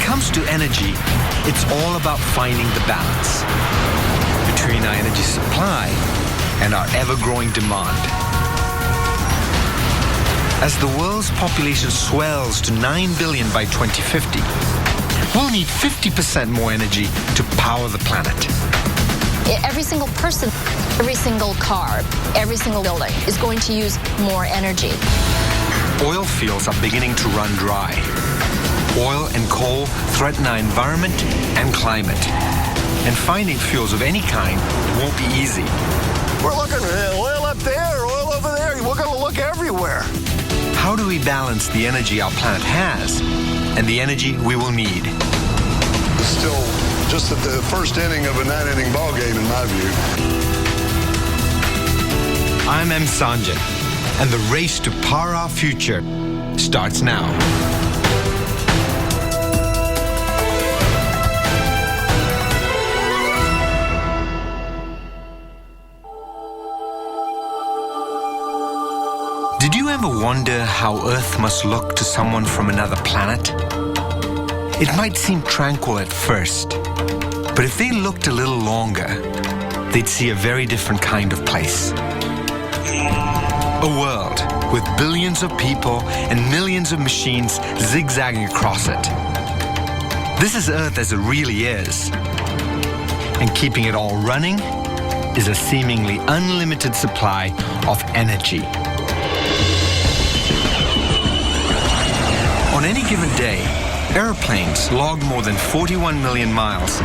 comes to energy, it's all about finding the balance between our energy supply and our ever-growing demand. As the world's population swells to 9 billion by 2050, we'll need 50% more energy to power the planet. Every single person, every single car, every single building is going to use more energy. Oil fields are beginning to run dry. Oil and coal threaten our environment and climate. And finding fuels of any kind won't be easy. We're looking at oil up there, oil over there. We're going to look everywhere. How do we balance the energy our planet has and the energy we will need? Still just at the first inning of a 9-inning ball game, in my view. I'm M. Sanjay, and the race to power our future starts now. Did you ever wonder how Earth must look to someone from another planet? It might seem tranquil at first, but if they looked a little longer, they'd see a very different kind of place. A world with billions of people and millions of machines zigzagging across it. This is Earth as it really is. And keeping it all running is a seemingly unlimited supply of energy. On any given day, airplanes log more than 41 million miles,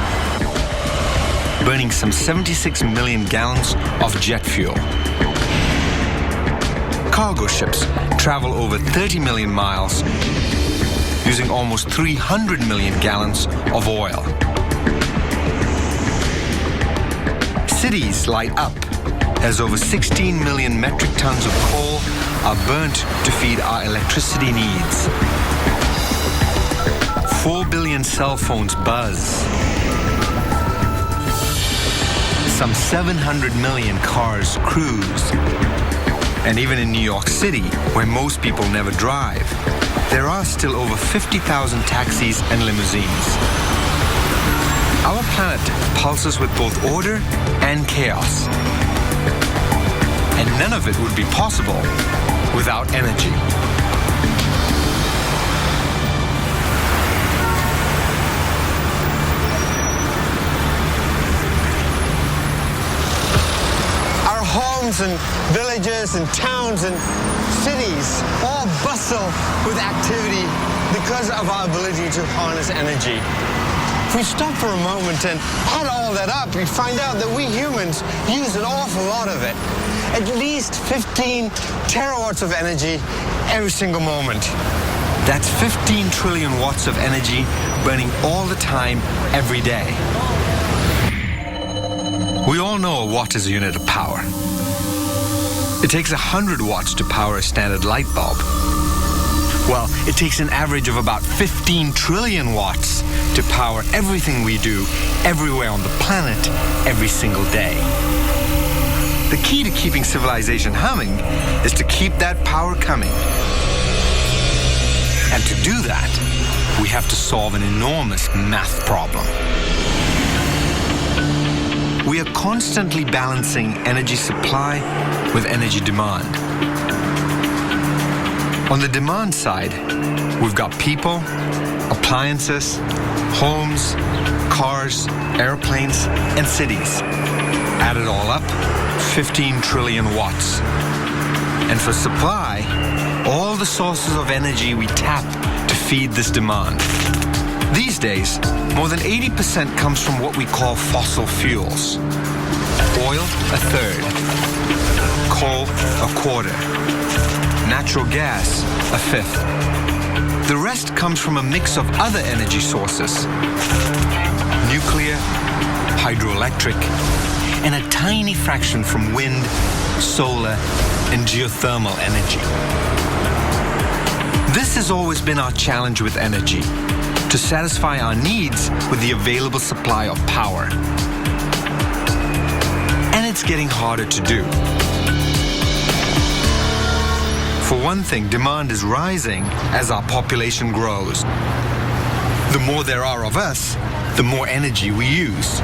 burning some 76 million gallons of jet fuel. Cargo ships travel over 30 million miles, using almost 300 million gallons of oil. Cities light up as over 16 million metric tons of coal are burnt to feed our electricity needs. 4 billion cell phones buzz. Some 700 million cars cruise. And even in New York City, where most people never drive, there are still over 50,000 taxis and limousines. Our planet pulses with both order and chaos. And none of it would be possible without energy. Homes and villages and towns and cities all bustle with activity because of our ability to harness energy. If we stop for a moment and add all that up, we find out that we humans use an awful lot of it. At least 15 terawatts of energy every single moment. That's 15 trillion watts of energy burning all the time, every day. We all know a watt is a unit of power. It takes 100 watts to power a standard light bulb. Well, it takes an average of about 15 trillion watts to power everything we do everywhere on the planet every single day. The key to keeping civilization humming is to keep that power coming. And to do that, we have to solve an enormous math problem. We are constantly balancing energy supply with energy demand. On the demand side, we've got people, appliances, homes, cars, airplanes, and cities. Add it all up, 15 trillion watts. And for supply, all the sources of energy we tap to feed this demand. These days, more than 80% comes from what we call fossil fuels. Oil, a third. Coal, a quarter. Natural gas, a fifth. The rest comes from a mix of other energy sources. Nuclear, hydroelectric, and a tiny fraction from wind, solar, and geothermal energy. This has always been our challenge with energy, to satisfy our needs with the available supply of power. And it's getting harder to do. For one thing, demand is rising as our population grows. The more there are of us, the more energy we use.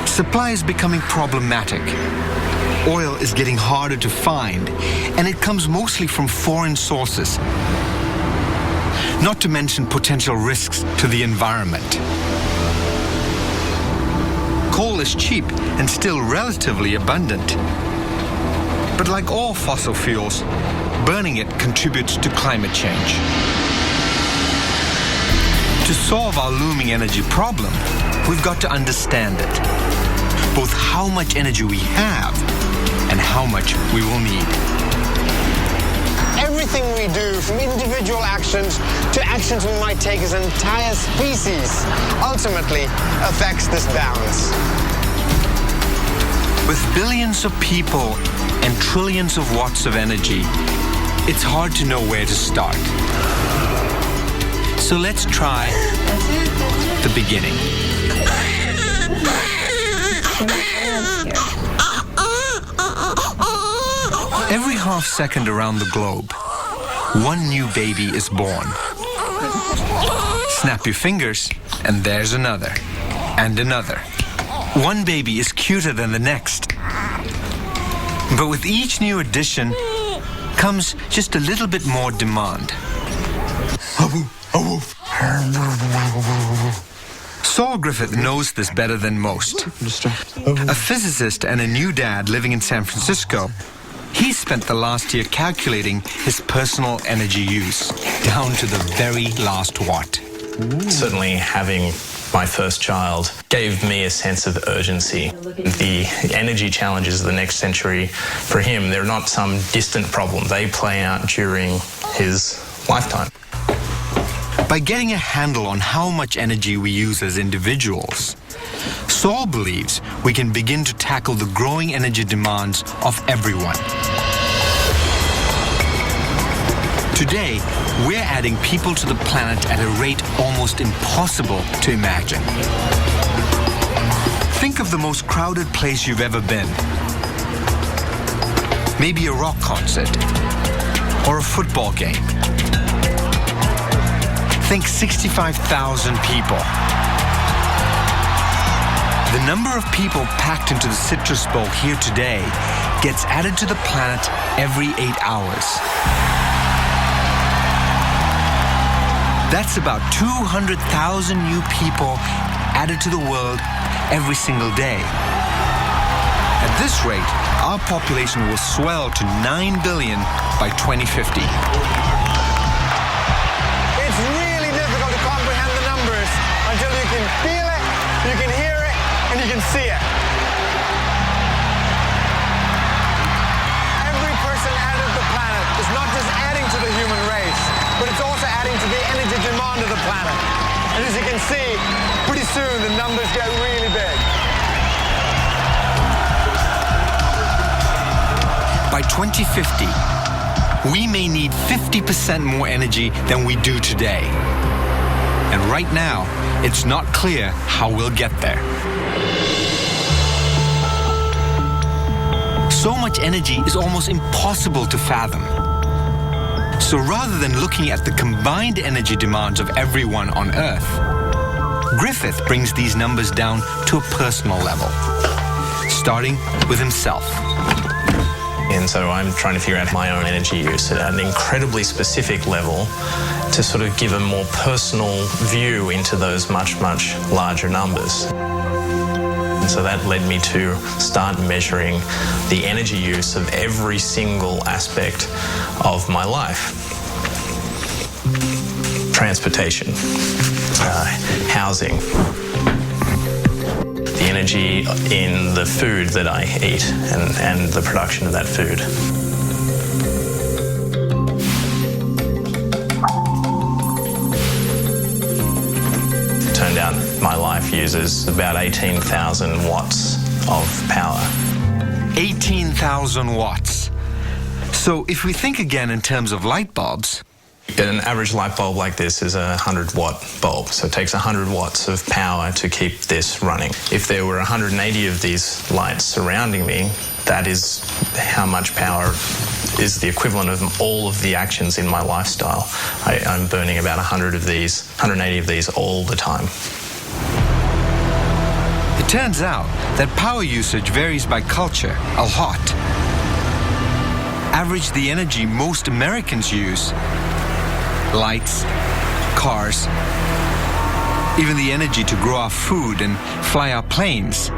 Supply is becoming problematic. Oil is getting harder to find, and it comes mostly from foreign sources. Not to mention potential risks to the environment. Coal is cheap and still relatively abundant. But like all fossil fuels, burning it contributes to climate change. To solve our looming energy problem, we've got to understand it. Both how much energy we have and how much we will need. Everything we do, from individual actions to actions we might take as an entire species, ultimately affects this balance. With billions of people and trillions of watts of energy, it's hard to know where to start. So let's try the beginning. Every half second around the globe, one new baby is born. Snap your fingers, and there's another, and another. One baby is cuter than the next. But with each new addition comes just a little bit more demand. Saul Griffith knows this better than most. A physicist and a new dad living in San Francisco, he spent the last year calculating his personal energy use, down to the very last watt. Certainly having my first child gave me a sense of urgency. The energy challenges of the next century, for him, they're not some distant problem. They play out during his lifetime. By getting a handle on how much energy we use as individuals, Saul believes we can begin to tackle the growing energy demands of everyone. Today, we're adding people to the planet at a rate almost impossible to imagine. Think of the most crowded place you've ever been. Maybe a rock concert or a football game. Think 65,000 people. The number of people packed into the Citrus Bowl here today gets added to the planet every 8 hours. That's about 200,000 new people added to the world every single day. At this rate, our population will swell to 9 billion by 2050. It's really difficult to comprehend the numbers until you can feel it, you can hear it, and you can see it. Every person added to the planet is not just adding to the human race, but it's also adding to the energy demand of the planet. And as you can see, pretty soon the numbers get really big. By 2050, we may need 50% more energy than we do today. And right now, it's not clear how we'll get there. So much energy is almost impossible to fathom. So rather than looking at the combined energy demands of everyone on Earth, Griffith brings these numbers down to a personal level, starting with himself. And so I'm trying to figure out my own energy use at an incredibly specific level to sort of give a more personal view into those much, much larger numbers. And so that led me to start measuring the energy use of every single aspect of my life. Transportation, housing, the energy in the food that I eat and the production of that food. Turned out my life uses about 18,000 watts of power. 18,000 watts. So if we think again in terms of light bulbs, an average light bulb like this is a 100-watt bulb, so it takes 100 watts of power to keep this running. If there were 180 of these lights surrounding me, that is how much power is the equivalent of all of the actions in my lifestyle. I'm burning about 180 of these all the time. It turns out that power usage varies by culture a lot. Average the energy most Americans use: lights, cars, even the energy to grow our food and fly our planes.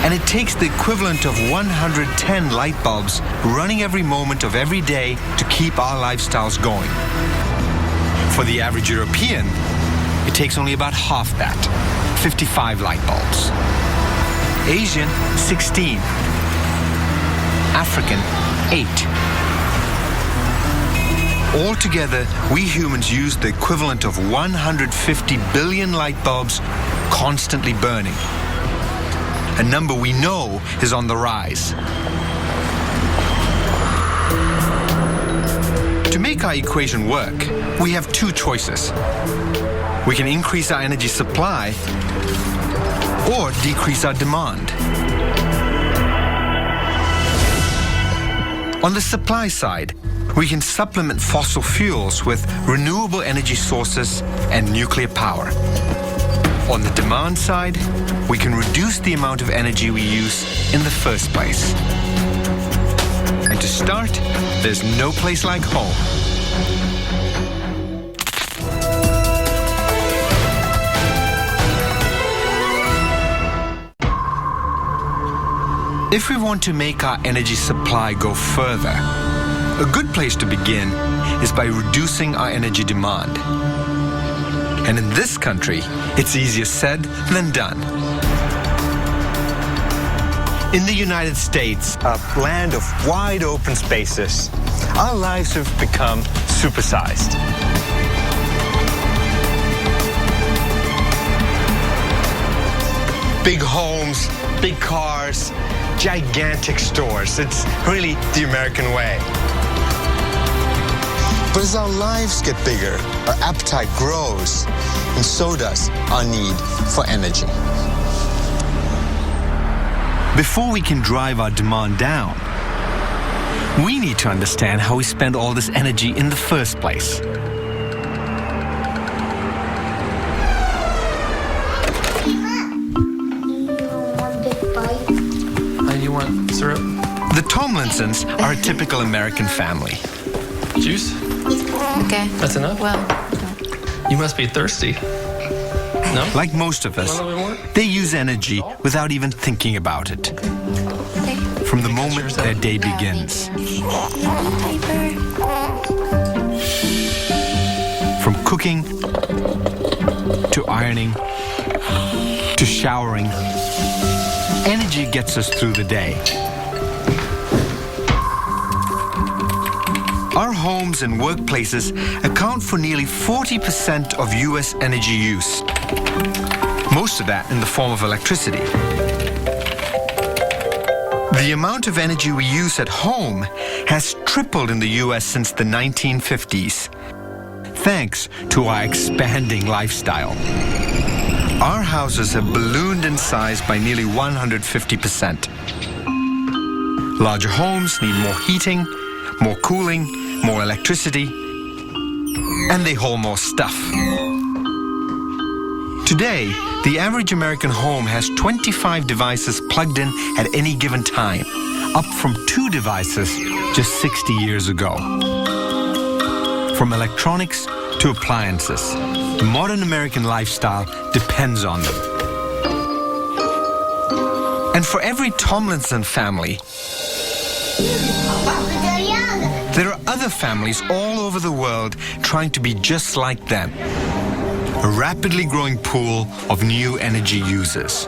And it takes the equivalent of 110 light bulbs running every moment of every day to keep our lifestyles going. For the average European, it takes only about half that, 55 light bulbs. Asian, 16. African, 8. Altogether, we humans use the equivalent of 150 billion light bulbs constantly burning. A number we know is on the rise. To make our equation work, we have two choices. We can increase our energy supply or decrease our demand. On the supply side, we can supplement fossil fuels with renewable energy sources and nuclear power. On the demand side, we can reduce the amount of energy we use in the first place. And to start, there's no place like home. If we want to make our energy supply go further, a good place to begin is by reducing our energy demand. And in this country, it's easier said than done. In the United States, a land of wide open spaces, our lives have become supersized. Big homes, big cars, gigantic stores. It's really the American way. But as our lives get bigger, our appetite grows, and so does our need for energy. Before we can drive our demand down, we need to understand how we spend all this energy in the first place. You want syrup? The Tomlinsons are a typical American family. Juice? Okay. That's enough? Well, You must be thirsty. No? Like most of us, Want a little bit more? they use energy without even thinking about it. okay. From the moment their day begins. From cooking, to ironing, to showering, energy gets us through the day. Our homes and workplaces account for nearly 40% of U.S. energy use. Most of that in the form of electricity. The amount of energy we use at home has tripled in the U.S. since the 1950s, thanks to our expanding lifestyle. Our houses have ballooned in size by nearly 150%. Larger homes need more heating, more cooling, more electricity, and they hold more stuff. Today, the average American home has 25 devices plugged in at any given time, up from 2 devices just 60 years ago. From electronics to appliances, the modern American lifestyle depends on them. And for every Tomlinson family, there are other families all over the world trying to be just like them. A rapidly growing pool of new energy users.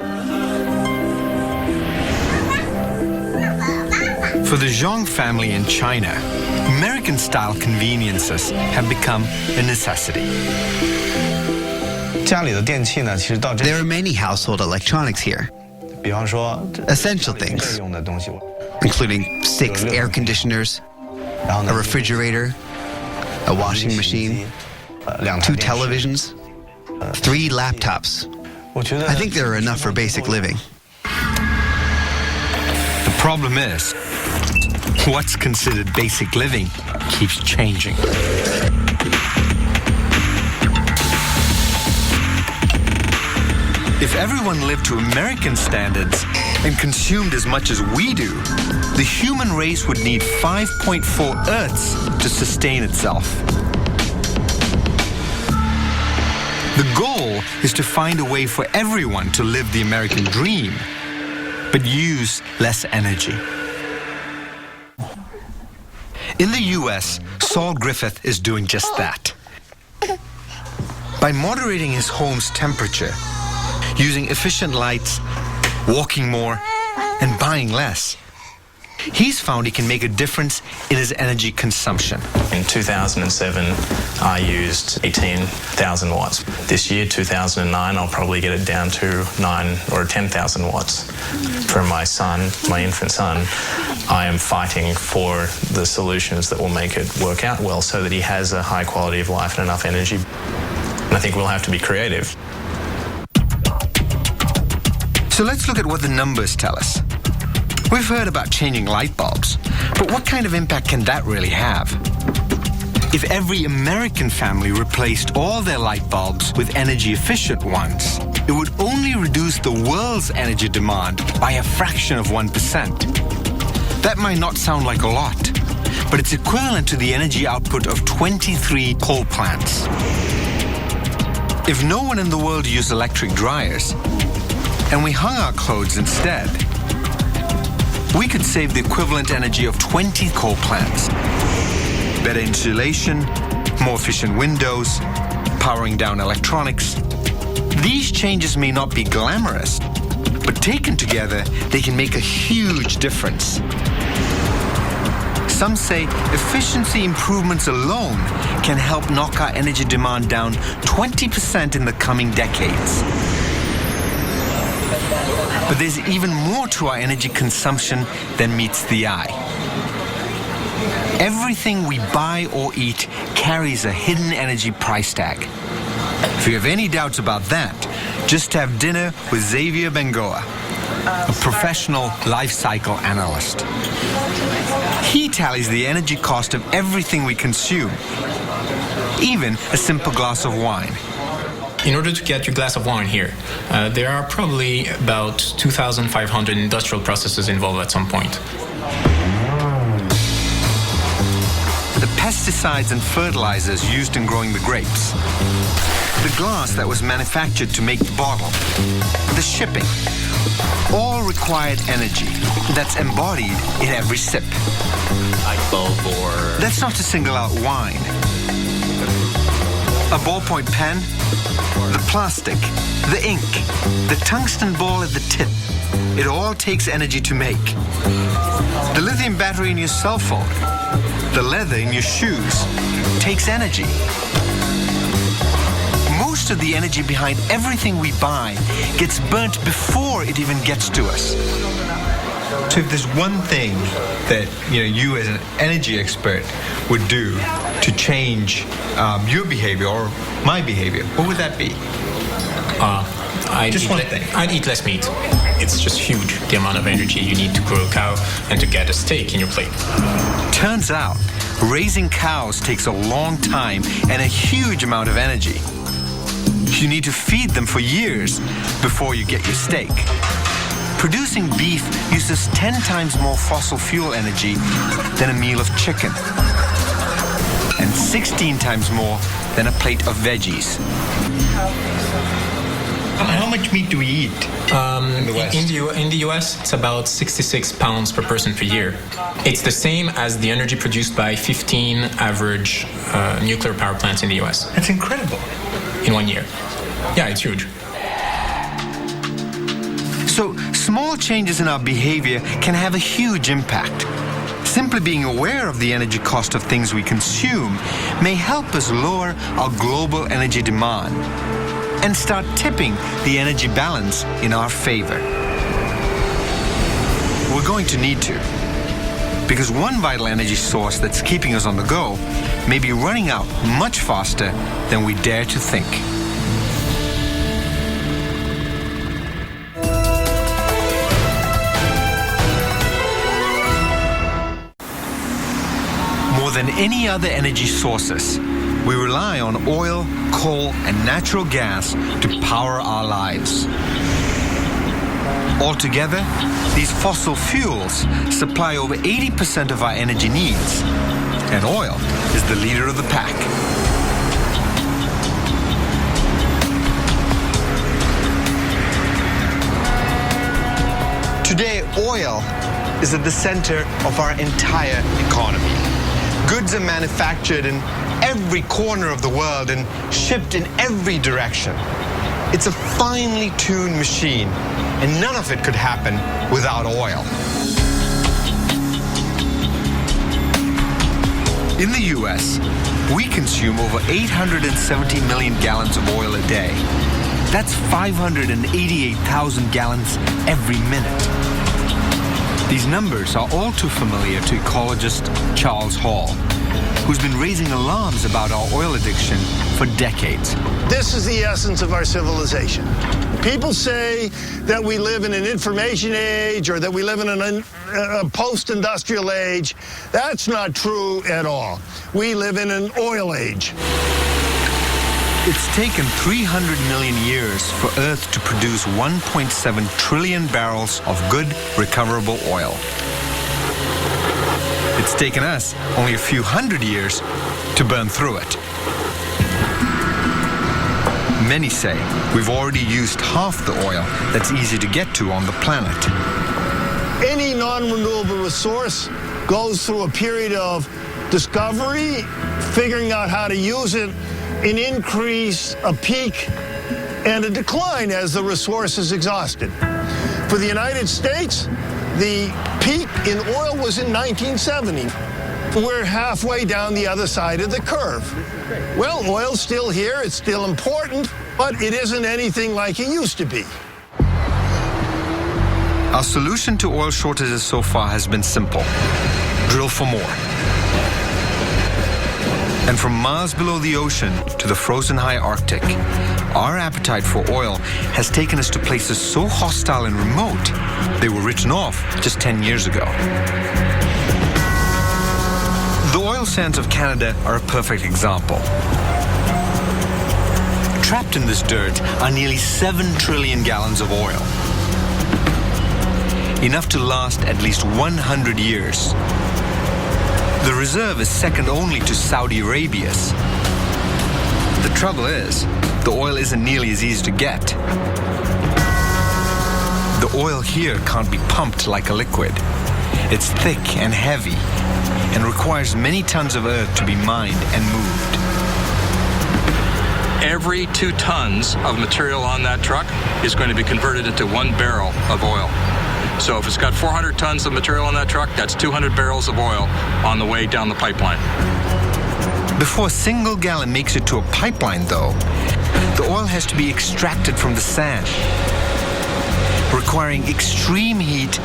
For the Zhang family in China, American-style conveniences have become a necessity. There are many household electronics here. Essential things, including 6 air conditioners, a refrigerator, a washing machine, 2 televisions, 3 laptops. I think there are enough for basic living. The problem is, What's considered basic living keeps changing. If everyone lived to American standards and consumed as much as we do, the human race would need 5.4 Earths to sustain itself. The goal is to find a way for everyone to live the American dream, but use less energy. In the US, Saul Griffith is doing just that. By moderating his home's temperature, using efficient lights, walking more, and buying less, he's found he can make a difference in his energy consumption. In 2007, I used 18,000 watts. This year, 2009, I'll probably get it down to 9 or 10,000 watts. For my son, my infant son, I am fighting for the solutions that will make it work out well so that he has a high quality of life and enough energy. And I think we'll have to be creative. So let's look at what the numbers tell us. We've heard about changing light bulbs, but what kind of impact can that really have? If every American family replaced all their light bulbs with energy-efficient ones, it would only reduce the world's energy demand by a fraction of 1%. That might not sound like a lot, but it's equivalent to the energy output of 23 coal plants. If no one in the world used electric dryers, and we hung our clothes instead, we could save the equivalent energy of 20 coal plants. Better insulation, more efficient windows, powering down electronics. These changes may not be glamorous, but taken together, they can make a huge difference. Some say efficiency improvements alone can help knock our energy demand down 20% in the coming decades. But there's even more to our energy consumption than meets the eye. Everything we buy or eat carries a hidden energy price tag. If you have any doubts about that, just have dinner with Xavier Bengoa, a professional life cycle analyst. He tallies the energy cost of everything we consume, even a simple glass of wine. In order to get your glass of wine here, there are probably about 2,500 industrial processes involved at some point. The pesticides and fertilizers used in growing the grapes, the glass that was manufactured to make the bottle, the shipping, all required energy that's embodied in every sip. Light bulb or... That's not to single out wine. A ballpoint pen, the plastic, the ink, the tungsten ball at the tip. It all takes energy to make. The lithium battery in your cell phone, the leather in your shoes, takes energy. Most of the energy behind everything we buy gets burnt before it even gets to us. So if there's one thing that you as an energy expert would do to change your behavior or my behavior, what would that be? I'd eat less meat. It's just huge, the amount of energy you need to grow a cow and to get a steak in your plate. Turns out, raising cows takes a long time and a huge amount of energy. You need to feed them for years before you get your steak. Producing beef uses 10 times more fossil fuel energy than a meal of chicken, and 16 times more than a plate of veggies. How much meat do we eat in the West? In the US, it's about 66 pounds per person per year. It's the same as the energy produced by 15 average nuclear power plants in the US. That's incredible. In 1 year. Yeah, it's huge. So, small changes in our behavior can have a huge impact. Simply being aware of the energy cost of things we consume may help us lower our global energy demand and start tipping the energy balance in our favor. We're going to need to, because one vital energy source that's keeping us on the go may be running out much faster than we dare to think. More than any other energy sources, we rely on oil, coal, and natural gas to power our lives. Altogether, these fossil fuels supply over 80% of our energy needs, and oil is the leader of the pack. Today, oil is at the center of our entire economy. Goods are manufactured in every corner of the world and shipped in every direction. It's a finely tuned machine, and none of it could happen without oil. In the US, we consume over 870 million gallons of oil a day. That's 588,000 gallons every minute. These numbers are all too familiar to ecologist Charles Hall, who's been raising alarms about our oil addiction for decades. This is the essence of our civilization. People say that we live in an information age or that we live in a post-industrial age. That's not true at all. We live in an oil age. It's taken 300 million years for Earth to produce 1.7 trillion barrels of good, recoverable oil. It's taken us only a few hundred years to burn through it. Many say we've already used half the oil that's easy to get to on the planet. Any non-renewable resource goes through a period of discovery, figuring out how to use it, an increase, a peak, and a decline as the resource is exhausted. For the United States, the peak in oil was in 1970. We're halfway down the other side of the curve. Well, oil's still here, it's still important, but it isn't anything like it used to be. Our solution to oil shortages so far has been simple: drill for more. And from miles below the ocean to the frozen high Arctic, our appetite for oil has taken us to places so hostile and remote, they were written off just 10 years ago. The oil sands of Canada are a perfect example. Trapped in this dirt are nearly 7 trillion gallons of oil, enough to last at least 100 years. The reserve is second only to Saudi Arabia's. The trouble is, the oil isn't nearly as easy to get. The oil here can't be pumped like a liquid. It's thick and heavy and requires many tons of earth to be mined and moved. Every 2 tons of material on that truck is going to be converted into 1 barrel of oil. So if it's got 400 tons of material on that truck, that's 200 barrels of oil on the way down the pipeline. Before a single gallon makes it to a pipeline, though, the oil has to be extracted from the sand, requiring extreme heat,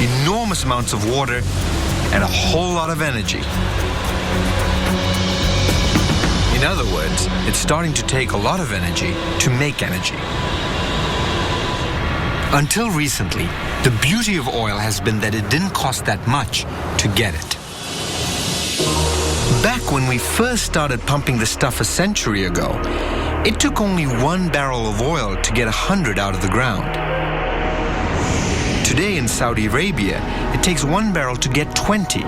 enormous amounts of water, and a whole lot of energy. In other words, it's starting to take a lot of energy to make energy. Until recently, the beauty of oil has been that it didn't cost that much to get it. Back when we first started pumping the stuff a century ago, it took only 1 barrel of oil to get 100 out of the ground. Today in Saudi Arabia, it takes 1 barrel to get 20.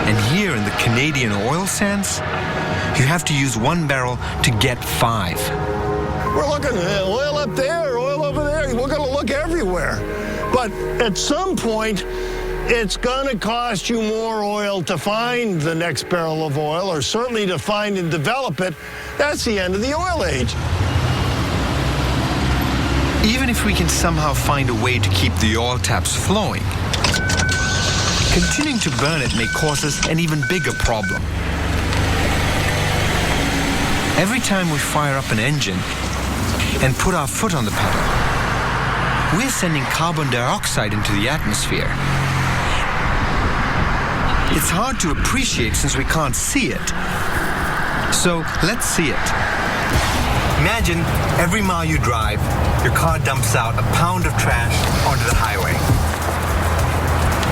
And here in the Canadian oil sands, you have to use 1 barrel to get 5. We're looking at oil up there, oil over there. We're going to look everywhere. But at some point, it's going to cost you more oil to find the next barrel of oil, or certainly to find and develop it. That's the end of the oil age. Even if we can somehow find a way to keep the oil taps flowing, continuing to burn it may cause us an even bigger problem. Every time we fire up an engine and put our foot on the pedal, we're sending carbon dioxide into the atmosphere. It's hard to appreciate since we can't see it. So let's see it. Imagine every mile you drive, your car dumps out a pound of trash onto the highway.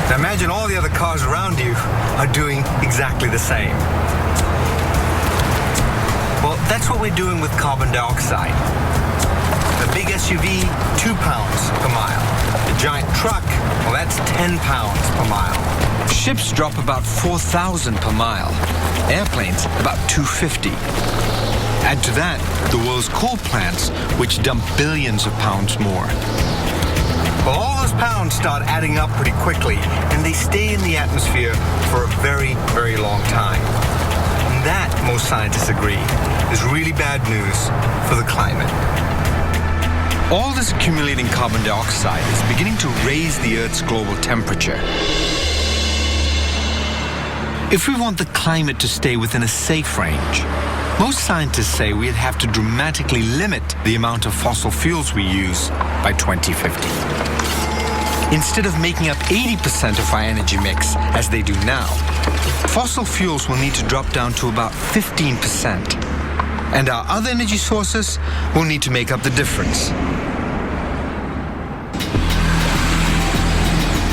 Now imagine all the other cars around you are doing exactly the same. Well, that's what we're doing with carbon dioxide. A big SUV, 2 pounds per mile. A giant truck, well, that's 10 pounds per mile. Ships drop about 4,000 per mile. Airplanes, about 250. Add to that the world's coal plants, which dump billions of pounds more. Well, all those pounds start adding up pretty quickly, and they stay in the atmosphere for a very, very long time. And that, most scientists agree, is really bad news for the climate. All this accumulating carbon dioxide is beginning to raise the Earth's global temperature. If we want the climate to stay within a safe range, most scientists say we'd have to dramatically limit the amount of fossil fuels we use by 2050. Instead of making up 80% of our energy mix, as they do now, fossil fuels will need to drop down to about 15%. And our other energy sources will need to make up the difference.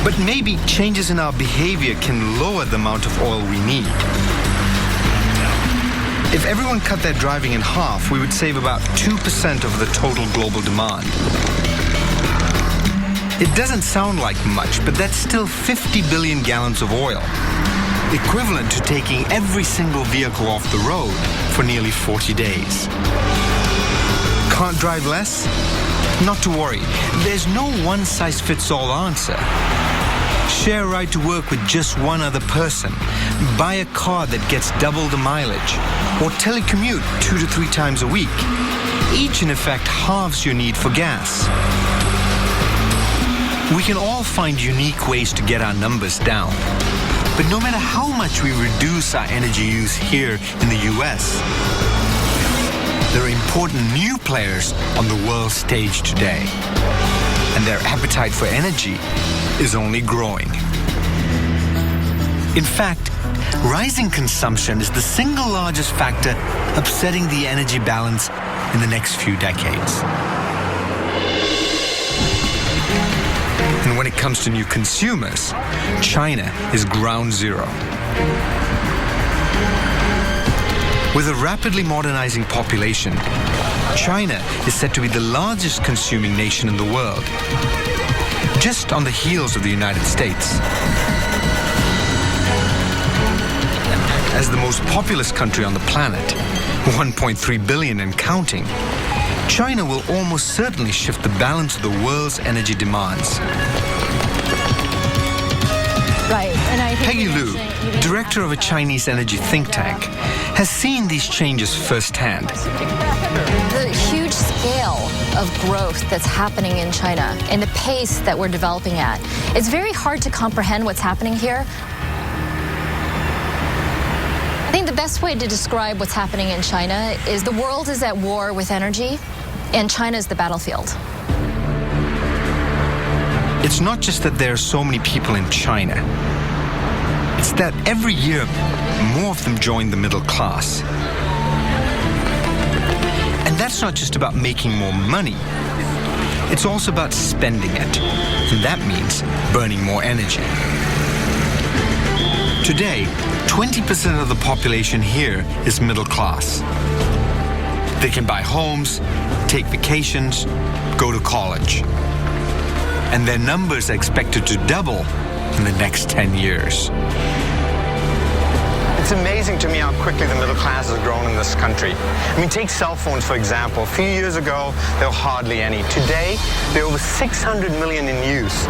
But maybe changes in our behavior can lower the amount of oil we need. If everyone cut their driving in half, we would save about 2% of the total global demand. It doesn't sound like much, but that's still 50 billion gallons of oil, equivalent to taking every single vehicle off the road for nearly 40 days. Can't drive less? Not to worry, there's no one-size-fits-all answer. Share a ride to work with just one other person. Buy a car that gets double the mileage. Or telecommute 2 to 3 times a week. Each, in effect, halves your need for gas. We can all find unique ways to get our numbers down. But no matter how much we reduce our energy use here in the US, there are important new players on the world stage today. And their appetite for energy is only growing. In fact, rising consumption is the single largest factor upsetting the energy balance in the next few decades. And when it comes to new consumers, China is ground zero. With a rapidly modernizing population, China is said to be the largest consuming nation in the world, just on the heels of the United States. As the most populous country on the planet, 1.3 billion and counting, China will almost certainly shift the balance of the world's energy demands. Right, and I think Peggy Liu, director of a Chinese energy think tank, has seen these changes firsthand. the huge scale of growth that's happening in China and the pace that we're developing at, it's very hard to comprehend what's happening here. I think the best way to describe what's happening in China is the world is at war with energy, and China is the battlefield. It's not just that there are so many people in China. It's that every year, more of them join the middle class. And that's not just about making more money. It's also about spending it. And that means burning more energy. Today, 20% of the population here is middle class. They can buy homes, take vacations, go to college. And their numbers are expected to double in the next 10 years. It's amazing to me how quickly the middle class has grown in this country. I mean, take cell phones, for example. A few years ago, there were hardly any. Today, there are over 600 million in use.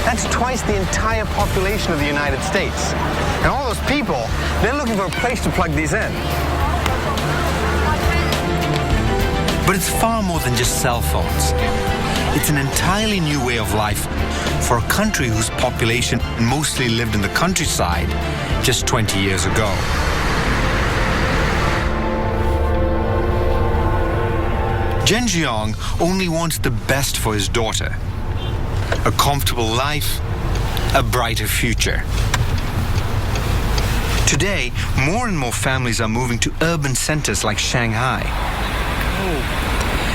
That's twice the entire population of the United States. And all those people, they're looking for a place to plug these in. But it's far more than just cell phones. It's an entirely new way of life for a country whose population mostly lived in the countryside just 20 years ago. Zhen Jiang only wants the best for his daughter. A comfortable life, a brighter future. Today, more and more families are moving to urban centers like Shanghai.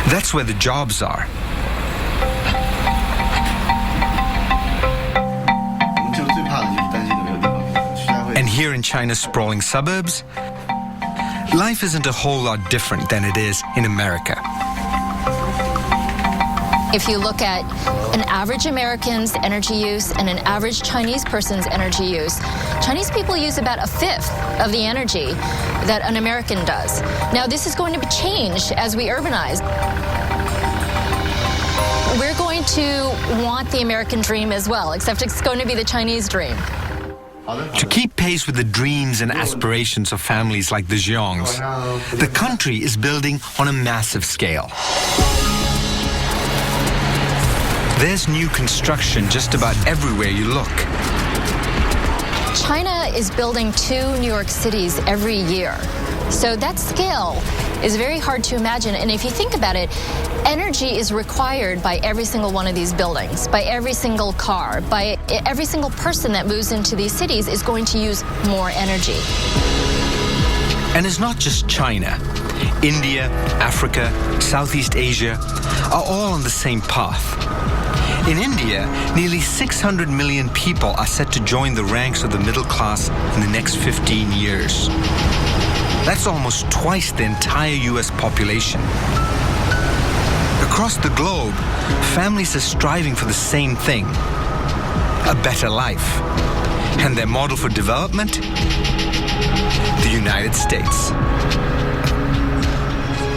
That's where the jobs are. here in China's sprawling suburbs, life isn't a whole lot different than it is in America. If you look at an average American's energy use and an average Chinese person's energy use, Chinese people use about a fifth of the energy that an American does. Now, this is going to change as we urbanize. We're going to want the American dream as well, except it's going to be the Chinese dream. To keep pace with the dreams and aspirations of families like the Zhiongs, the country is building on a massive scale. There's new construction just about everywhere you look. China is building 2 New York cities every year. So that scale is very hard to imagine. And if you think about it, energy is required by every single one of these buildings, by every single car, by every single person that moves into these cities is going to use more energy. And it's not just China. India, Africa, Southeast Asia are all on the same path. In India, nearly 600 million people are set to join the ranks of the middle class in the next 15 years. That's almost twice the entire US population. Across the globe, families are striving for the same thing, a better life. And their model for development? The United States.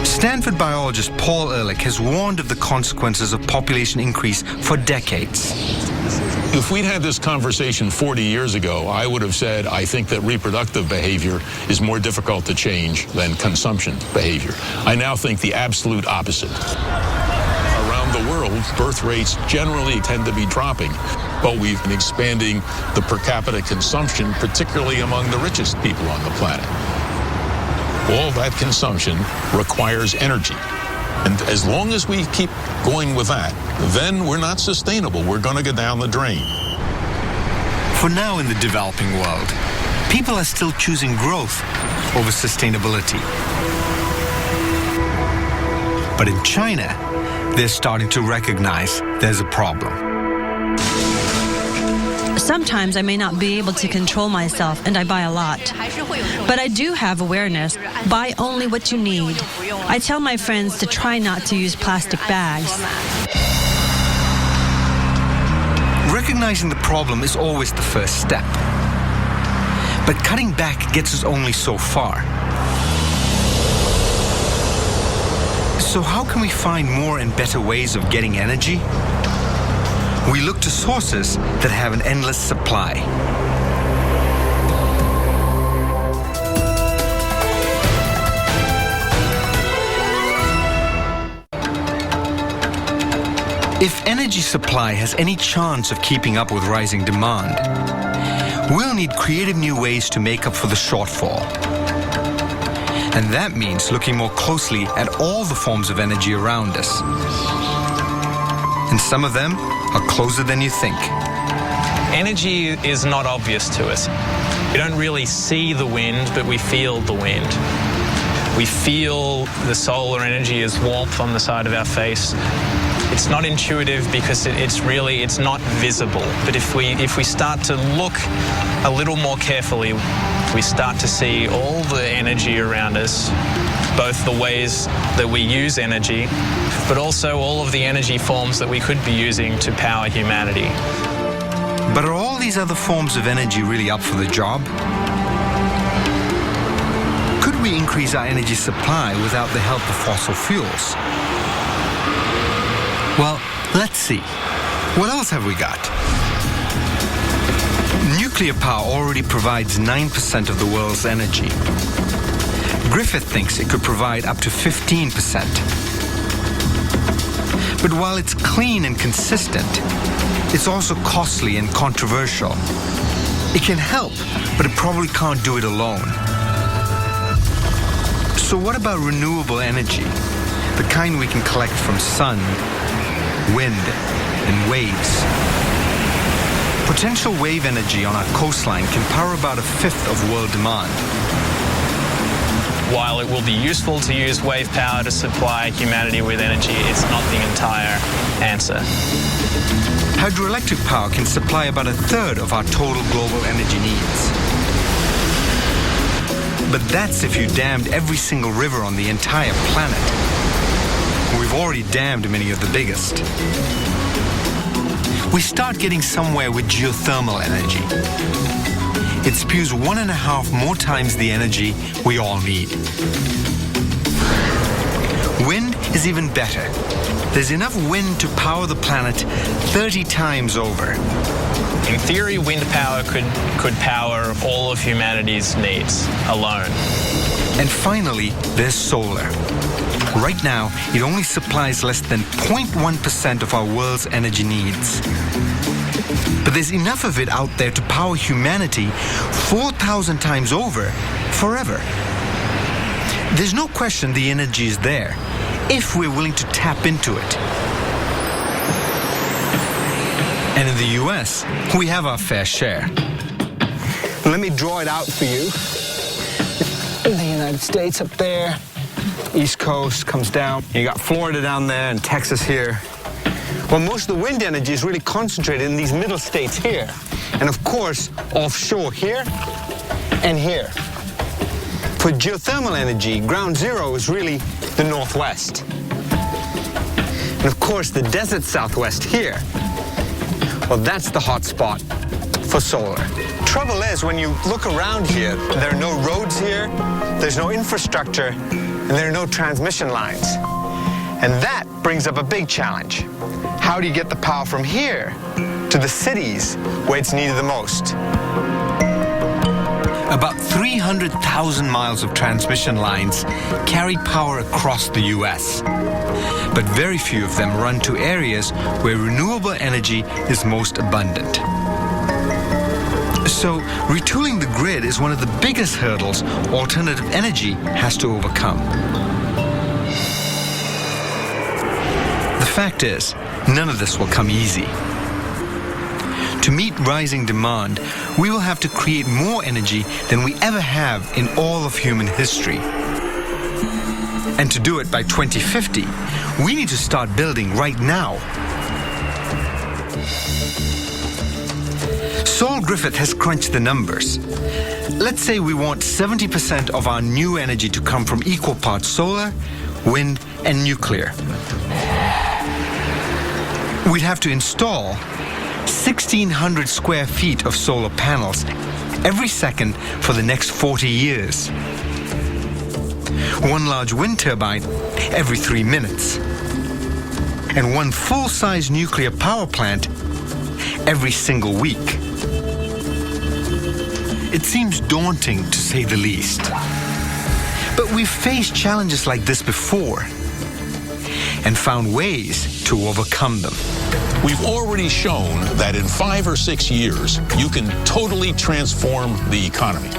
Stanford biologist Paul Ehrlich has warned of the consequences of population increase for decades. If we'd had this conversation 40 years ago, I would have said, I think that reproductive behavior is more difficult to change than consumption behavior. I now think the absolute opposite. Around the world, birth rates generally tend to be dropping, but we've been expanding the per capita consumption, particularly among the richest people on the planet. All that consumption requires energy. And as long as we keep going with that, then we're not sustainable. We're going to go down the drain. For now in the developing world, people are still choosing growth over sustainability. But in China, they're starting to recognize there's a problem. Sometimes I may not be able to control myself and I buy a lot. But I do have awareness. Buy only what you need. I tell my friends to try not to use plastic bags. Recognizing the problem is always the first step. But cutting back gets us only so far. So how can we find more and better ways of getting energy? We look to sources that have an endless supply. If energy supply has any chance of keeping up with rising demand, we'll need creative new ways to make up for the shortfall. And that means looking more closely at all the forms of energy around us. And some of them are closer than you think. Energy is not obvious to us. We don't really see the wind, but we feel the wind. We feel the solar energy as warmth on the side of our face. It's not intuitive because it's not visible. But if we start to look a little more carefully, we start to see all the energy around us, both the ways that we use energy, but also all of the energy forms that we could be using to power humanity. But are all these other forms of energy really up for the job? Could we increase our energy supply without the help of fossil fuels? Well, let's see. What else have we got? Nuclear power already provides 9% of the world's energy. Griffith thinks it could provide up to 15%. But while it's clean and consistent, it's also costly and controversial. It can help, but it probably can't do it alone. So what about renewable energy? The kind we can collect from sun, wind, and waves. Potential wave energy on our coastline can power about a fifth of world demand. While it will be useful to use wave power to supply humanity with energy, it's not the entire answer. Hydroelectric power can supply about a third of our total global energy needs. But that's if you dammed every single river on the entire planet. We've already dammed many of the biggest. We start getting somewhere with geothermal energy. It spews 1.5 more times the energy we all need. Wind is even better. There's enough wind to power the planet 30 times over. In theory, wind power could power all of humanity's needs alone. And finally, there's solar. Right now, it only supplies less than 0.1% of our world's energy needs. But there's enough of it out there to power humanity 4,000 times over, forever. There's no question the energy is there, if we're willing to tap into it. And in the US, we have our fair share. Let me draw it out for you. In the United States up there, East Coast comes down. You got Florida down there and Texas here. Well, most of the wind energy is really concentrated in these middle states here. And of course, offshore here and here. For geothermal energy, ground zero is really the Northwest. And of course, the desert Southwest here, well, that's the hot spot for solar. Trouble is, when you look around here, there are no roads here, there's no infrastructure, and there are no transmission lines. And that brings up a big challenge. How do you get the power from here to the cities where it's needed the most? About 300,000 miles of transmission lines carry power across the US. But very few of them run to areas where renewable energy is most abundant. So, retooling the grid is one of the biggest hurdles alternative energy has to overcome. The fact is, none of this will come easy. To meet rising demand, we will have to create more energy than we ever have in all of human history. And to do it by 2050, we need to start building right now. Saul Griffith has crunched the numbers. Let's say we want 70% of our new energy to come from equal parts solar, wind, and nuclear. We'd have to install 1,600 square feet of solar panels every second for the next 40 years. One large wind turbine every 3 minutes. And one full-size nuclear power plant every single week. It seems daunting, to say the least. But we've faced challenges like this before and found ways to overcome them. We've already shown that in 5 or 6 years, you can totally transform the economy.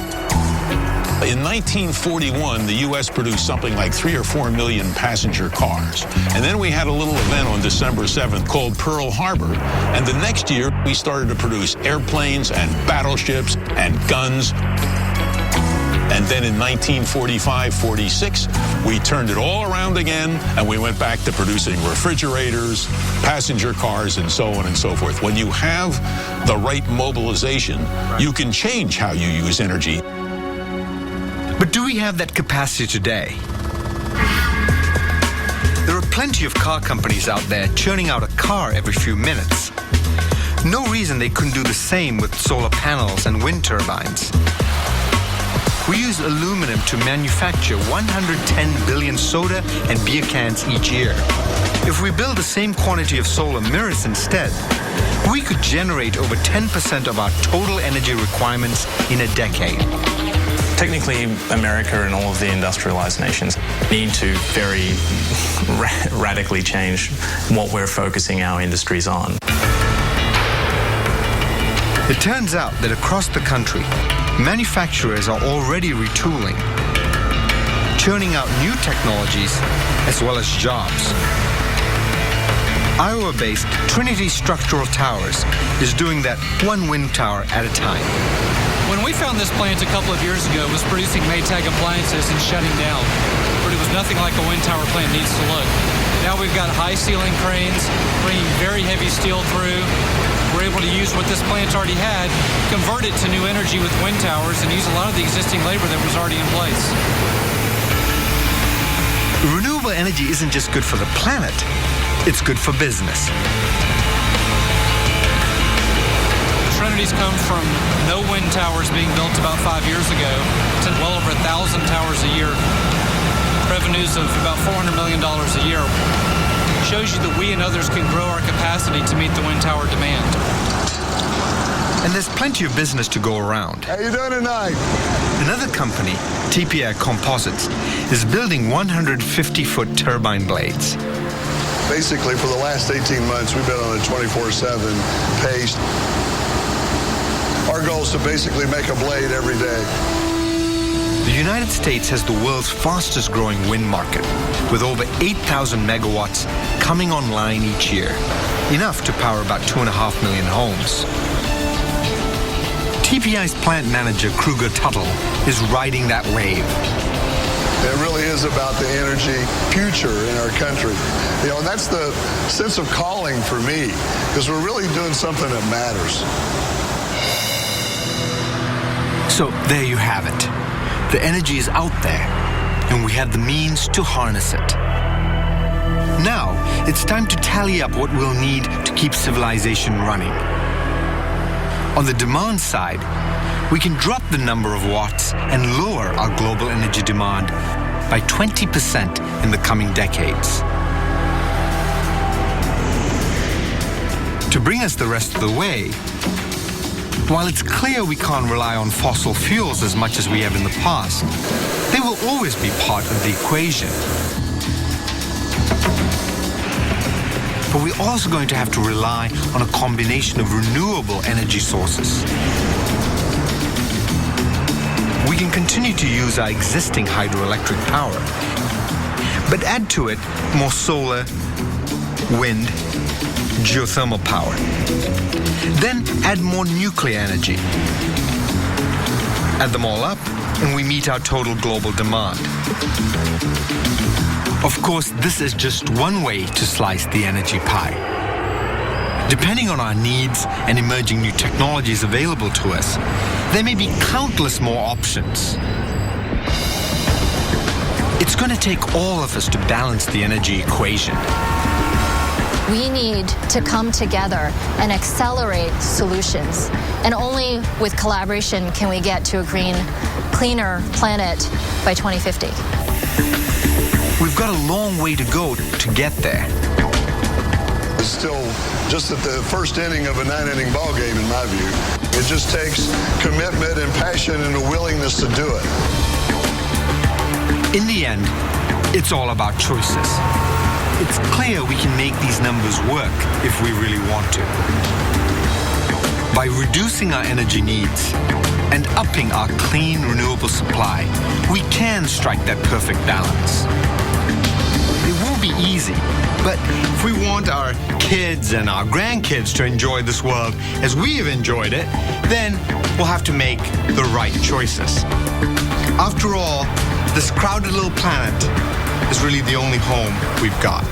In 1941, the U.S. produced something like 3 or 4 million passenger cars. And then we had a little event on December 7th called Pearl Harbor. And the next year, we started to produce airplanes and battleships and guns. And then in 1945-46, we turned it all around again, and we went back to producing refrigerators, passenger cars, and so on and so forth. When you have the right mobilization, you can change how you use energy. But do we have that capacity today? There are plenty of car companies out there churning out a car every few minutes. No reason they couldn't do the same with solar panels and wind turbines. We use aluminum to manufacture 110 billion soda and beer cans each year. If we build the same quantity of solar mirrors instead, we could generate over 10% of our total energy requirements in a decade. Technically, America and all of the industrialized nations need to very radically change what we're focusing our industries on. It turns out that across the country, manufacturers are already retooling, churning out new technologies as well as jobs. Iowa-based Trinity Structural Towers is doing that one wind tower at a time. When we found this plant a couple of years ago, it was producing Maytag appliances and shutting down. But it was nothing like a wind tower plant needs to look. Now we've got high ceiling cranes, bringing very heavy steel through, we're able to use what this plant already had, convert it to new energy with wind towers, and use a lot of the existing labor that was already in place. Renewable energy isn't just good for the planet, it's good for business. Trinity's come from no wind towers being built about 5 years ago to well over 1,000 towers a year, revenues of about $400 million a year. Shows you that we and others can grow our capacity to meet the wind tower demand. And there's plenty of business to go around. How you doing tonight? Another company, TPI Composites, is building 150-foot turbine blades. Basically, for the last 18 months, we've been on a 24/7 pace. Our goal is to basically make a blade every day. The United States has the world's fastest growing wind market, with over 8,000 megawatts coming online each year, enough to power about 2.5 million homes. TPI's plant manager, Kruger Tuttle, is riding that wave. It really is about the energy future in our country. You know, and that's the sense of calling for me, because we're really doing something that matters. So there you have it. The energy is out there, and we have the means to harness it. Now, it's time to tally up what we'll need to keep civilization running. On the demand side, we can drop the number of watts and lower our global energy demand by 20% in the coming decades. To bring us the rest of the way, while it's clear we can't rely on fossil fuels as much as we have in the past, they will always be part of the equation. But we're also going to have to rely on a combination of renewable energy sources. We can continue to use our existing hydroelectric power, but add to it more solar, wind, geothermal power. Then add more nuclear energy. Add them all up, and we meet our total global demand. Of course, this is just one way to slice the energy pie. Depending on our needs and emerging new technologies available to us, there may be countless more options. It's going to take all of us to balance the energy equation. We need to come together and accelerate solutions. And only with collaboration can we get to a green, cleaner planet by 2050. We've got a long way to go to get there. It's still just at the first inning of a 9-inning ball game, in my view. It just takes commitment and passion and a willingness to do it. In the end, it's all about choices. It's clear we can make these numbers work if we really want to. By reducing our energy needs and upping our clean, renewable supply, we can strike that perfect balance. It won't be easy, but if we want our kids and our grandkids to enjoy this world as we have enjoyed it, then we'll have to make the right choices. After all, this crowded little planet is really the only home we've got.